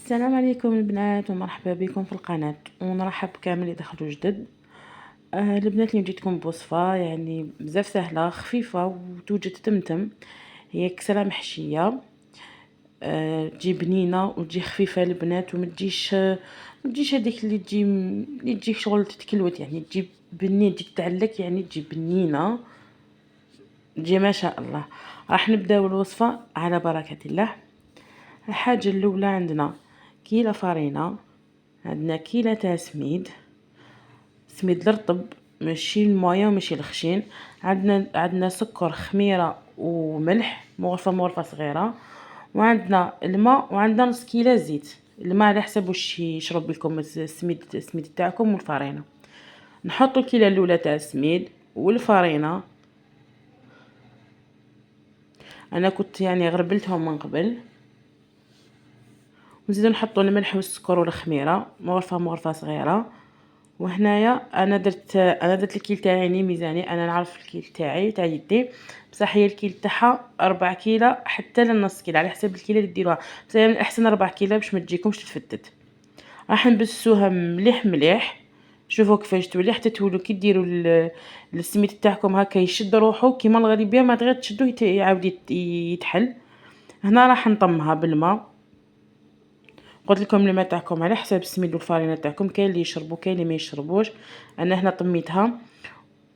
السلام عليكم البنات ومرحبا بكم في القناة، ونرحب بكامل اللي دخلوا جدد. البنات اللي جيتكم بوصفة يعني بزاف سهلة خفيفة وتوجد تمتم. هي كسرة محشية، تجي بنينة وتجي خفيفة البنات، ومتجيش هذيك اللي تجي شغل تتكلوت، يعني تجي بنين، تجي تعلك، يعني تجي بنينة، تجي ما شاء الله. راح نبداو الوصفة على بركة الله. الحاجة الأولى عندنا كيلة فرينة، عندنا كيلة تاع سميد الرطب، ماشي المويه وماشي الخشين. عندنا سكر، خميره وملح، مغرفه صغيره، وعندنا الماء، وعندنا نص كيلة زيت. الماء على حسب واش يشرب لكم السميد تاعكم والفرينه. نحطوا الكيلة الاولى تاع السميد والفرينه، انا كنت يعني غربلتهم من قبل، ونزيدو نحطوا الملح والسكر والخميره، مغرفه صغيره. وهنايا انا درت الكيل تاعي ميزاني، انا نعرف الكيل تاعي تاع يدي، بصح هي الكيل تاعها 4 كيلة حتى لنص كيلة على حسب الكيلة اللي ديروها، بصح من الاحسن 4 كيلة باش ما تجيكمش تتفتت. راح نبسوها مليح. شوفوا كيفاش تولي، حتى تولوا كي ديروا السميد تاعكم هكا يشد روحو كيما الغريبيه، ما تغير تشدوه يعاود يتحل. هنا راح نطمها بالماء. قلت لكم الماء تاعكم على حساب السميد والفرينه تاعكم، كاين اللي يشربوا كاين اللي ما يشربوش. انا هنا طميتها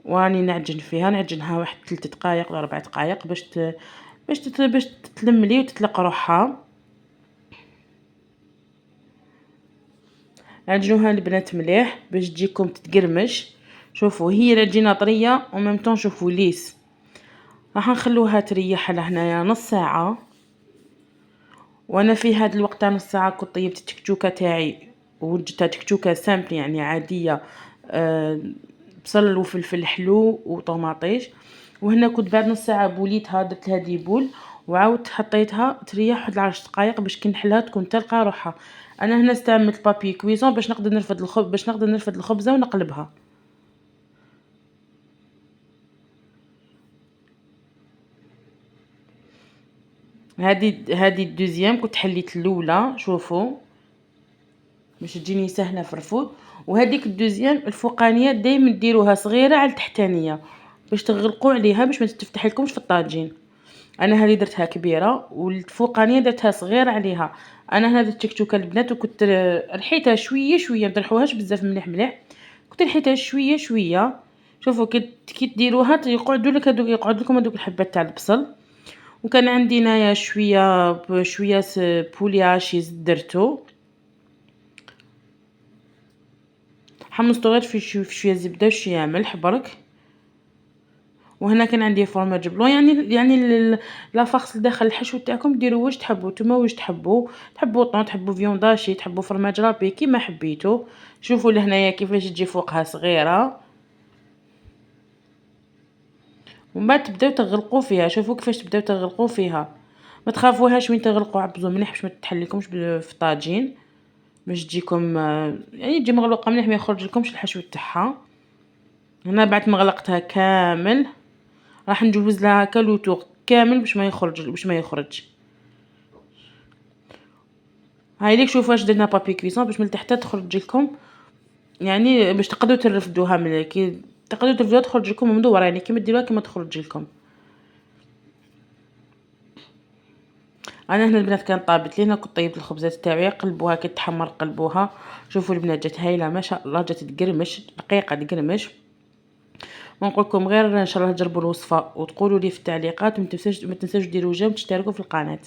واني نعجنها واحد 3 دقائق ولا 4 دقائق باش تتلملي وتطلق روحها. عجنوها البنات مليح باش تجيكم تتقرمش. شوفوا هي العجينه طريه وميم شوفوا ليس. راح نخلوها تريح لهنايا نص ساعه. وانا في هذا الوقت تاع نص ساعه كنت طيبت التكتوكه تاعي، وجدتها تكتوكه سامبل يعني عاديه، بصل وفلفل حلو وطماطيش. وهنا كنت بعد نص ساعه بوليتها، درت لها ديبول وعاودت حطيتها تريح واحد 10 دقائق باش كي نحلها تكون تلقى روحها. انا هنا استعملت بابي كويزون باش نقدر نرفد الخبزه ونقلبها. هذه الدوزيام كنت حليت الاولى، شوفوا باش تجيني سهله في الرفوض. وهذيك الدوزيام الفوقانيه دائما ديروها صغيره على التحتانيه باش تغلقوا عليها باش ما تفتح لكمش في الطاجين. انا هذه درتها كبيره والفوقانيه درتها صغيره عليها. انا هنا درت تكتوكه البنات، وكنت رحيتها شويه ما ترحوهاش بزاف مليح، كنت رحيتها شويه. شوفوا كي ديروها يقعد لكم هذوك الحبات تاع البصل. وكان عندي هنايا شويه بولياشيز درتو، حمصتو غير في شويه زبده وشويه ملح برك. وهنا كان عندي فرماج بلون، لا فاخس داخل الحشو تاعكم ديروا واش تحبوا نتوما، واش تحبوا طون، تحبوا فيونداشي، تحبوا فرماج رابي كيما حبيتو. شوفوا لهنايا كيفاش تجي فوقها صغيره، ومن بعد تبداو تغلقوا فيها. شوفوا كيفاش تبداو تغلقوا فيها، ما تخافوهاش وين تغلقوا، عبزوا مليح باش ما تحلكمش في الطاجين، باش تجيكم يعني تجي مغلوقه مليح ما يخرج لكمش الحشو تاعها. هنا بعد ما غلقتها كامل راح نجوز لها هكا لوتور كامل باش ما يخرج. هاي ليك شوفوا واش درنا بابي كويسون باش من تحت تخرج لكم، يعني باش تقدروا ترفدوها من كي تقدروا ترفدوها تخرج لكم مدوره، يعني كيما ديروها كيما تخرج لكم. انا هنا البنات كان طابت لي، هنا كنت طيبت الخبزات تاعي قلبوها كي تحمر قلبوها. شوفوا البنات جات هايله ما شاء الله، جات تقرمش دقيقه تقرمش. ونقول لكم غير ان شاء الله تجربوا الوصفه وتقولوا لي في التعليقات، وما تنساوش ديروا جيم وتشتركوا في القناه.